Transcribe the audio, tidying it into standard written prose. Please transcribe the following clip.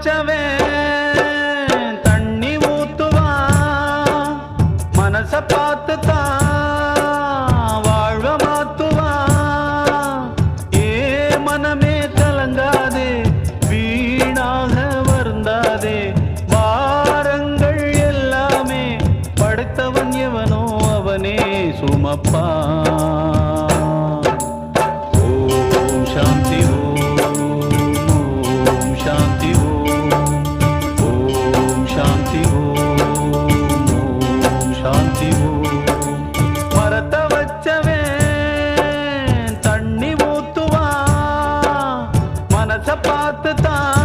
வச்சவன் தண்ணி ஊத்துவான், மனச பார்த்து தான் வாழ்வ மாத்துவான். ஏ மனமே கலங்காதே, வீணாக வருந்தாதே, பாரங்கள் எல்லாமே படைத்தவன் எவனோ அவனே சுமப்பான். ஓம் சாந்தி ஓம், ஓம் சாந்தி ஓம், ஓம் சாந்தி ஓம், ஓம் சாந்தி ஓம். மரத்த வச்சவன் தண்ணி ஊத்துவான், மனச பார்த்து தான்